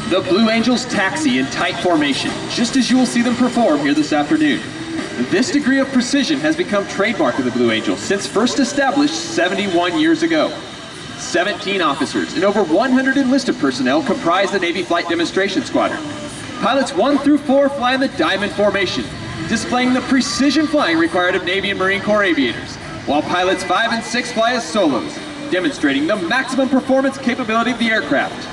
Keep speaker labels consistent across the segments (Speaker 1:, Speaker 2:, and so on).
Speaker 1: The Blue Angels taxi in tight formation, just as you will see them perform here this afternoon. This degree of precision has become trademark of the Blue Angels since first established 71 years ago. 17 officers and over 100 enlisted personnel comprise the Navy Flight Demonstration Squadron. Pilots 1 through 4 fly in the diamond formation, displaying the precision flying required of Navy and Marine Corps aviators, while pilots 5 and 6 fly as solos, demonstrating the maximum performance capability of the aircraft.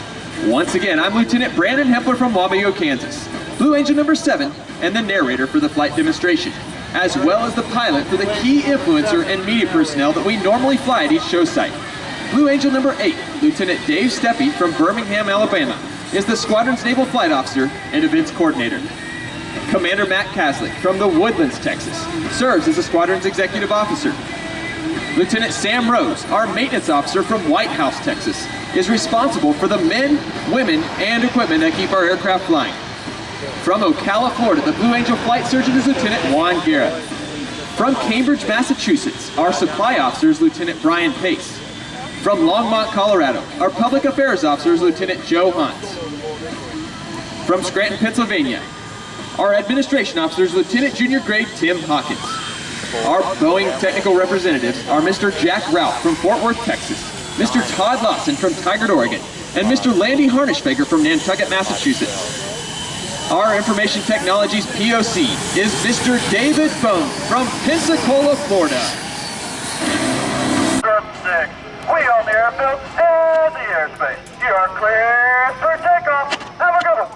Speaker 1: Once again, I'm Lieutenant Brandon Hempler from Wabayo, Kansas, Blue Angel number 7, and the narrator for the flight demonstration, as well as the pilot for the key influencer and media personnel that we normally fly at each show site. Blue Angel number 8, Lieutenant Dave Steppe from Birmingham, Alabama, is the squadron's naval flight officer and events coordinator. Commander Matt Kaslik from the Woodlands, Texas, serves as the squadron's executive officer. Lieutenant Sam Rose, our maintenance officer from White House, Texas, is responsible for the men, women, and equipment that keep our aircraft flying. From Ocala, Florida, the Blue Angel flight surgeon is Lieutenant Juan Guerra. From Cambridge, Massachusetts, our supply officer is Lieutenant Brian Pace. From Longmont, Colorado, our public affairs officer is Lieutenant Joe Hunt. From Scranton, Pennsylvania, our administration officer is Lieutenant Junior Grade Tim Hawkins. Our Boeing technical representatives are Mr. Jack Ralph from Fort Worth, Texas, Mr. Todd Lawson from Tigard, Oregon, and Mr. Landy Harnischfager from Nantucket, Massachusetts. Our information technologies POC is Mr. David Bone from Pensacola, Florida.
Speaker 2: 6, we own the airfield and the airspace. You are clear for takeoff. Have a good one.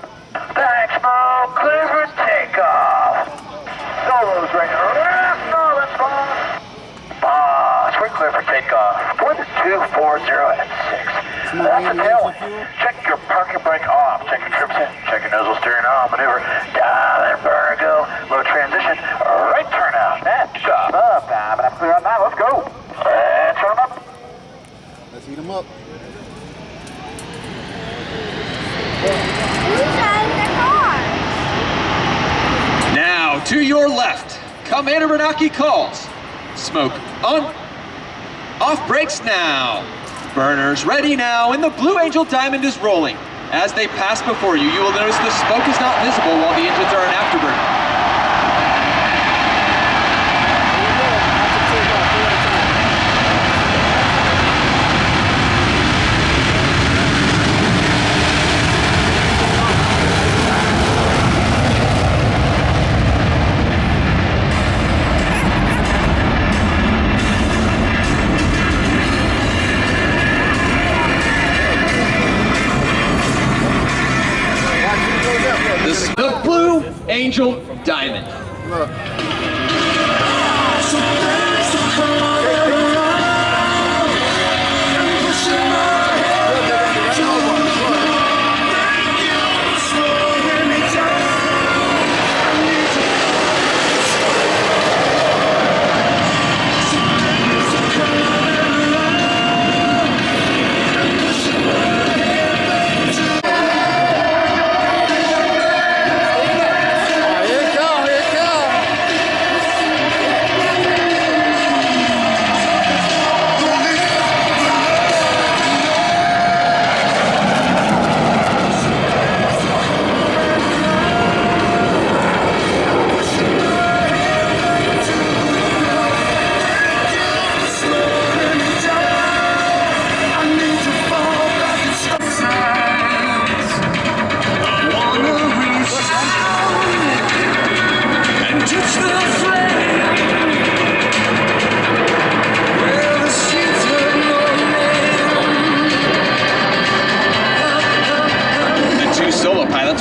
Speaker 2: Thanks, Mo. Clear for takeoff. Solos right now. Boss, we're clear for takeoff. Board is 240 at 6. That's a tailwind. Check your parking brake off. Check your trips in. Check your nozzle steering on. Maneuver. Dial in, burner go. Low transition. Right turn out. And stop. Up. But I'm clear on that. Let's go. And turn them up.
Speaker 3: Let's heat them up.
Speaker 1: Now, to your left, Commander Bernacchi calls. Smoke on. Off brakes now. Burners ready now, and the Blue Angel Diamond is rolling. As they pass before you, you will notice the smoke is not visible while the engines are in afterburner. The Blue Angel Diamond.
Speaker 3: Look.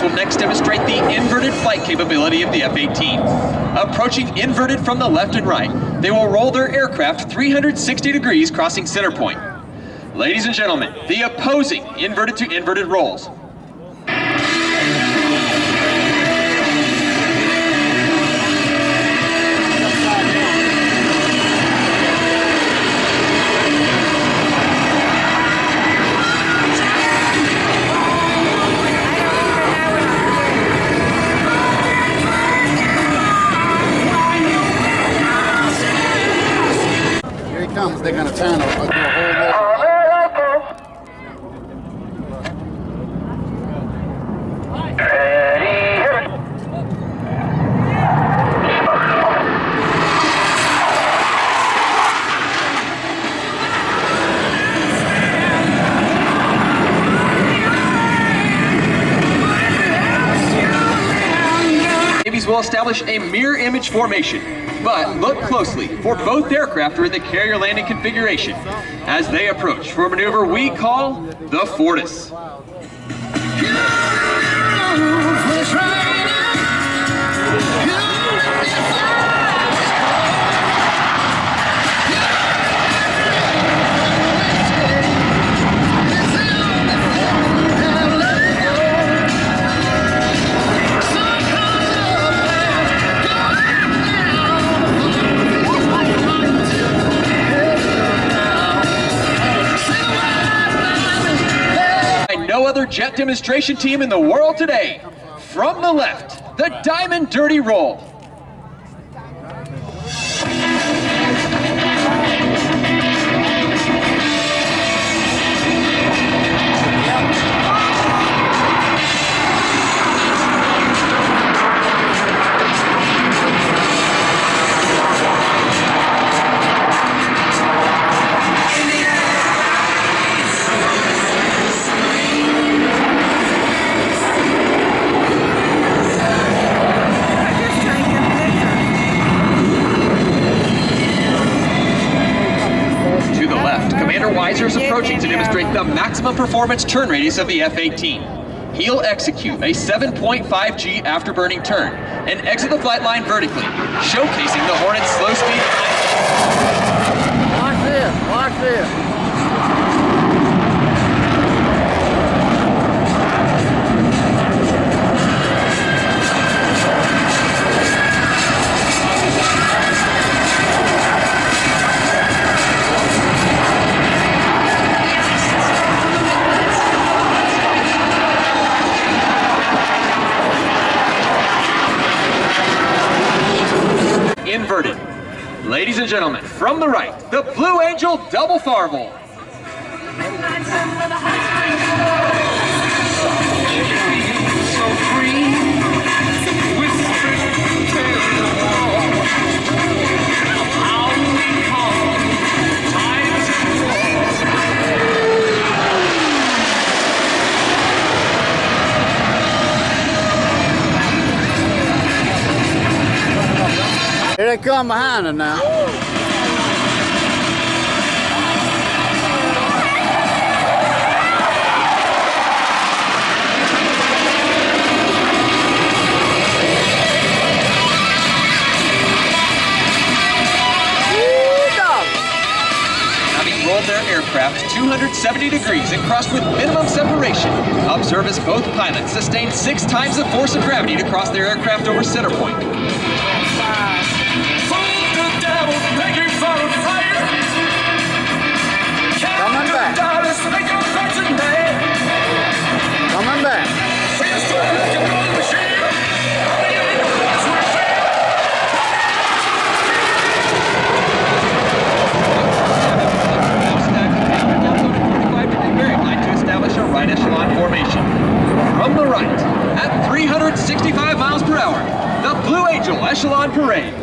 Speaker 1: Will next demonstrate the inverted flight capability of the F-18. Approaching inverted from the left and right, they will roll their aircraft 360 degrees crossing center point. Ladies and gentlemen, the opposing inverted to inverted rolls.
Speaker 3: they're gonna turn or do a whole lot.
Speaker 1: Will establish a mirror image formation, but look closely, for both aircraft are in the carrier landing configuration as they approach for a maneuver we call the Fortis. No other jet demonstration team in the world today. From the left, the Diamond Dirty Roll. Is approaching to demonstrate the maximum performance turn radius of the F-18. He'll execute a 7.5 G afterburning turn and exit the flight line vertically, showcasing the Hornet's slow speed.
Speaker 3: Watch this, watch this.
Speaker 1: Inverted. Ladies and gentlemen, from the right, the Blue Angel double Farvel.
Speaker 3: Here they come behind us now.
Speaker 1: Having rolled their aircraft 270 degrees and crossed with minimum separation, observe as both pilots sustain 6 times the force of gravity to cross their aircraft over center point.
Speaker 3: Coming back. Coming back.
Speaker 1: To establish a right echelon formation. From the right, at 365 miles per hour, the Blue Angel Echelon Parade.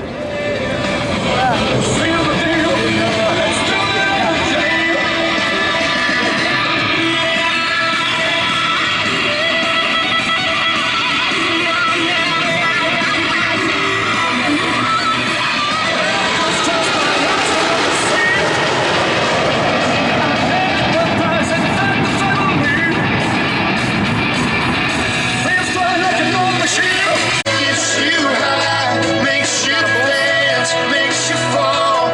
Speaker 4: Makes you high, makes you dance, makes you fall.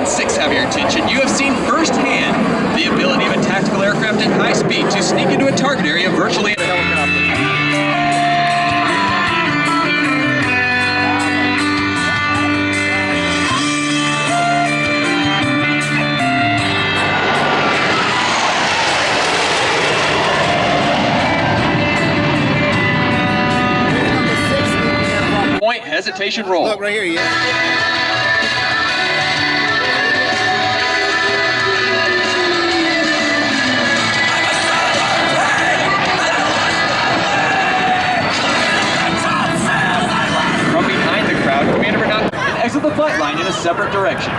Speaker 1: and 6 have your attention, you have seen firsthand the ability of a tactical aircraft at high speed to sneak into a target area virtually. Point hesitation roll.
Speaker 3: Look right here, yeah.
Speaker 1: From behind the crowd, Commander Bernard can exit the flight line in a separate direction.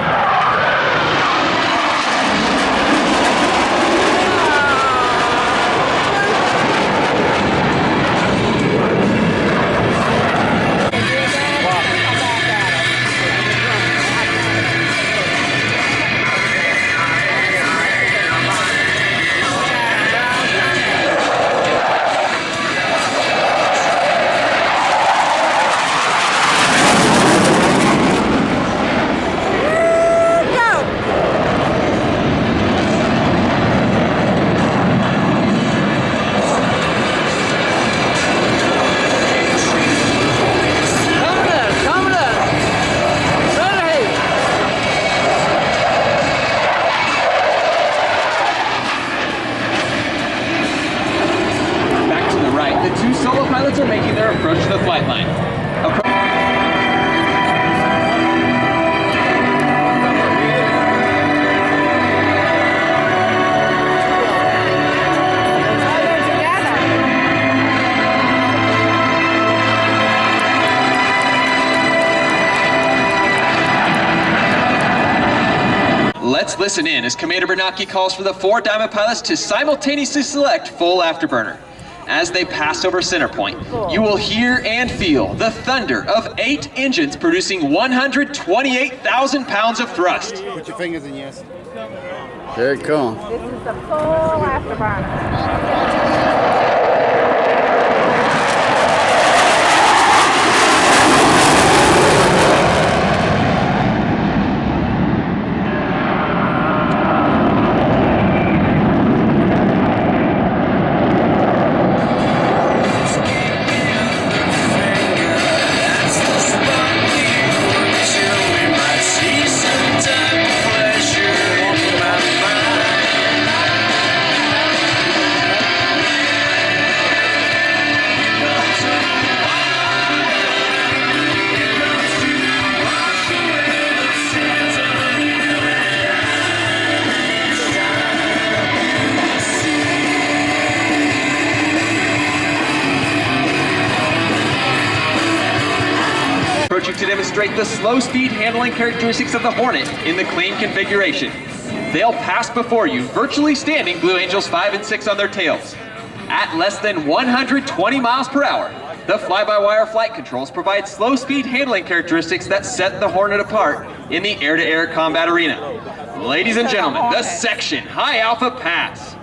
Speaker 1: Solo pilots are making their approach to the flight line. Let's listen in as Commander Bernacchi calls for the 4 Diamond pilots to simultaneously select full afterburner. As they pass over center point, you will hear and feel the thunder of 8 engines producing 128,000 pounds of thrust.
Speaker 3: Put your fingers in yes. There it comes.
Speaker 4: This is the full afterburner.
Speaker 1: Approaching to demonstrate the slow speed handling characteristics of the Hornet in the clean configuration. They'll pass before you, virtually standing Blue Angels 5 and 6 on their tails. At less than 120 miles per hour, the fly-by-wire flight controls provide slow speed handling characteristics that set the Hornet apart in the air-to-air combat arena. Ladies and gentlemen, the section High Alpha Pass.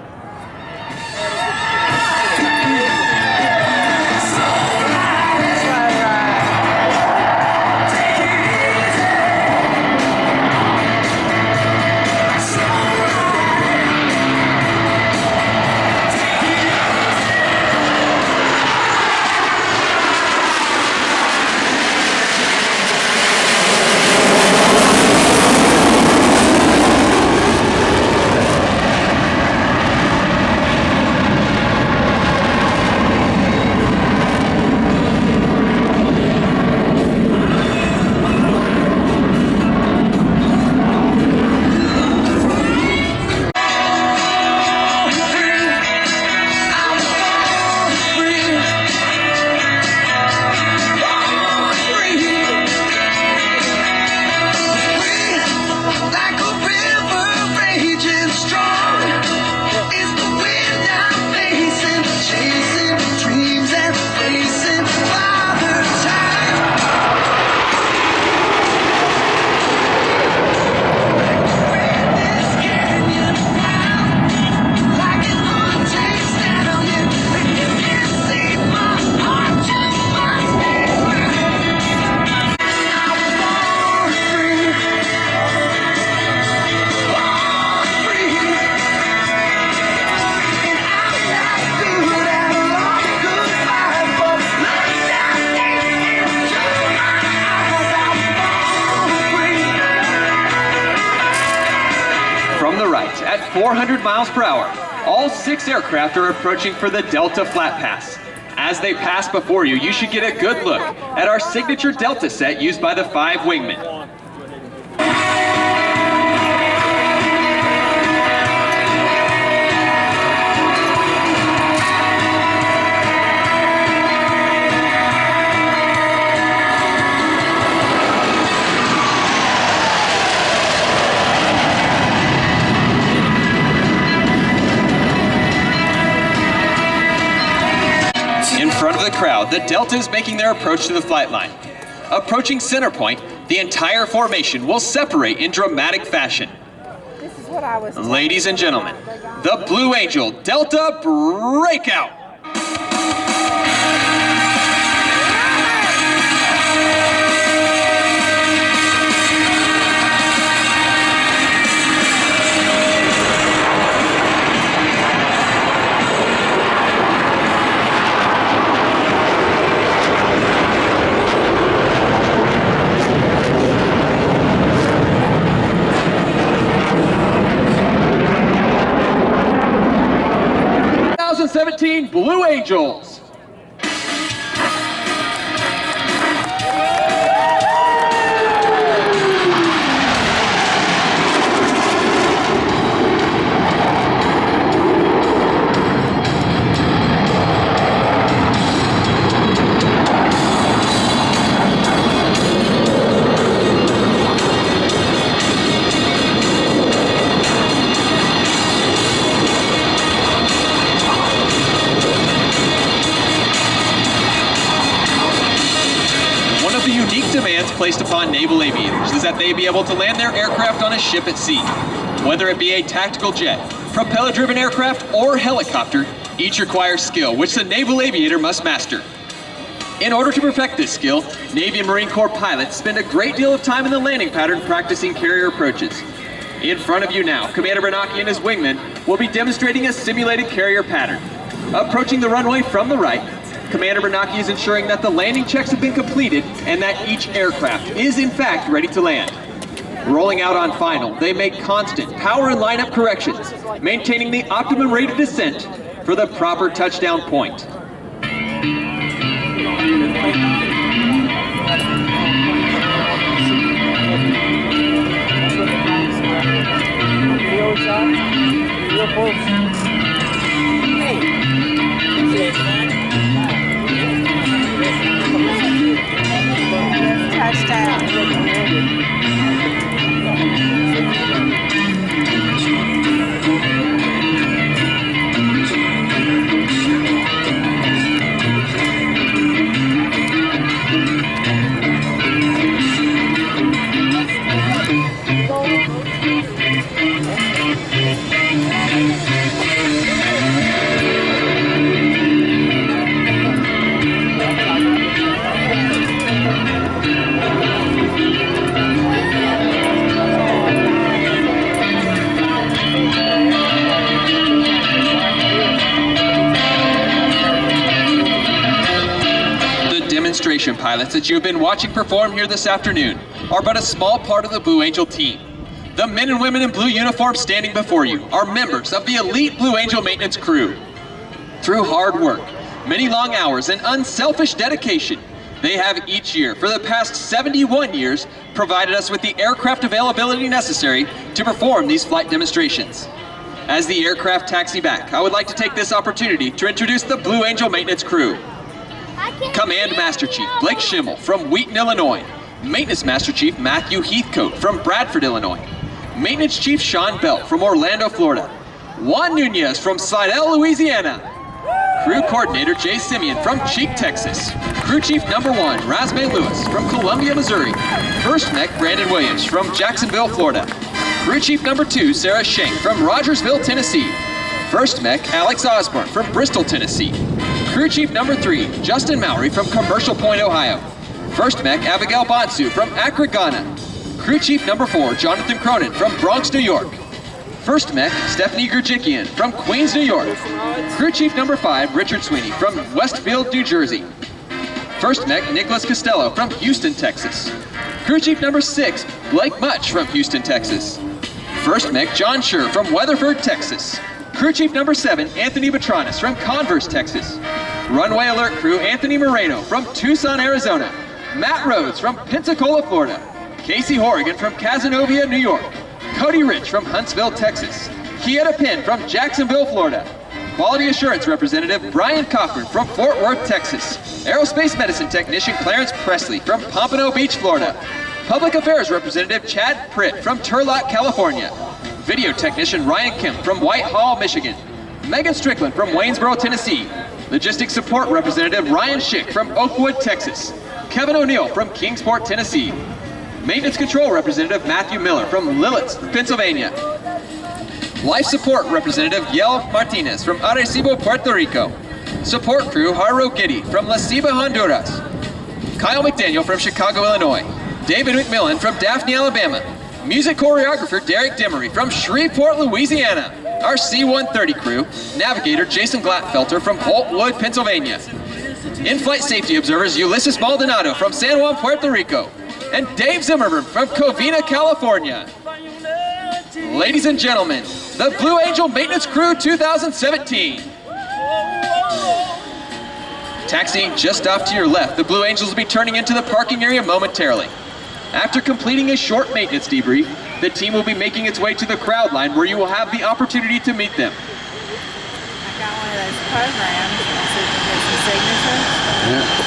Speaker 1: at 400 miles per hour, all 6 aircraft are approaching for the Delta flat pass. As they pass before you, you should get a good look at our signature Delta set used by the 5 wingmen. In front of the crowd, the Delta is making their approach to the flight line. Approaching center point, the entire formation will separate in dramatic fashion.
Speaker 4: This is what I was
Speaker 1: Ladies and gentlemen, the Blue Angel Delta Breakout! Blue Angels. Demands placed upon naval aviators is that they be able to land their aircraft on a ship at sea. Whether it be a tactical jet, propeller-driven aircraft, or helicopter, each requires skill, which the naval aviator must master. In order to perfect this skill, Navy and Marine Corps pilots spend a great deal of time in the landing pattern practicing carrier approaches. In front of you now, Commander Bernacchi and his wingmen will be demonstrating a simulated carrier pattern. Approaching the runway from the right, Commander Bernacchi is ensuring that the landing checks have been completed and that each aircraft is in fact ready to land. Rolling out on final, they make constant power and lineup corrections, maintaining the optimum rate of descent for the proper touchdown point. Demonstration pilots that you have been watching perform here this afternoon are but a small part of the Blue Angel team. The men and women in blue uniforms standing before you are members of the elite Blue Angel maintenance crew. Through hard work, many long hours, and unselfish dedication, they have each year for the past 71 years provided us with the aircraft availability necessary to perform these flight demonstrations. As the aircraft taxi back, I would like to take this opportunity to introduce the Blue Angel maintenance crew. Command Master Chief Blake Schimmel from Wheaton, Illinois. Maintenance Master Chief Matthew Heathcote from Bradford, Illinois. Maintenance Chief Sean Bell from Orlando, Florida. Juan Nunez from Slidell, Louisiana. Crew Coordinator Jay Simeon from Cheek, Texas. Crew Chief Number 1 Razme Lewis from Columbia, Missouri. First Mech Brandon Williams from Jacksonville, Florida. Crew Chief Number 2 Sarah Shank from Rogersville, Tennessee. First Mech Alex Osborne from Bristol, Tennessee. Crew Chief Number 3, Justin Mowry from Commercial Point, Ohio. First Mech Abigail Bonsu from Accra, Ghana. Crew Chief Number 4, Jonathan Cronin from Bronx, New York. First Mech Stephanie Gurjikian from Queens, New York. Crew Chief Number 5, Richard Sweeney from Westfield, New Jersey. First Mech Nicholas Costello from Houston, Texas. Crew Chief Number 6, Blake Much from Houston, Texas. First Mech John Schur from Weatherford, Texas. Crew Chief number 7, Anthony Betronis from Converse, Texas. Runway Alert Crew Anthony Moreno from Tucson, Arizona. Matt Rhodes from Pensacola, Florida. Casey Horrigan from Cazenovia, New York. Cody Rich from Huntsville, Texas. Kieta Penn from Jacksonville, Florida. Quality Assurance Representative Brian Cochran from Fort Worth, Texas. Aerospace Medicine Technician Clarence Presley from Pompano Beach, Florida. Public Affairs Representative Chad Pritt from Turlock, California. Video Technician Ryan Kemp from Whitehall, Michigan. Megan Strickland from Waynesboro, Tennessee. Logistics Support Representative Ryan Schick from Oakwood, Texas. Kevin O'Neill from Kingsport, Tennessee. Maintenance Control Representative Matthew Miller from Lilletz, Pennsylvania. Life Support Representative Yel Martinez from Arecibo, Puerto Rico. Support Crew Haro Giddy from La Ceiba, Honduras. Kyle McDaniel from Chicago, Illinois. David McMillan from Daphne, Alabama. Music choreographer Derek Demery from Shreveport, Louisiana. Our C-130 crew, navigator Jason Glatfelter from Holtwood, Pennsylvania. In-flight safety observers Ulysses Maldonado from San Juan, Puerto Rico. And Dave Zimmerman from Covina, California. Ladies and gentlemen, the Blue Angel Maintenance Crew 2017. Taxiing just off to your left, the Blue Angels will be turning into the parking area momentarily. After completing a short maintenance debrief, the team will be making its way to the crowd line where you will have the opportunity to meet them.
Speaker 4: I got one of those programs so you can get some signatures.
Speaker 3: Yeah.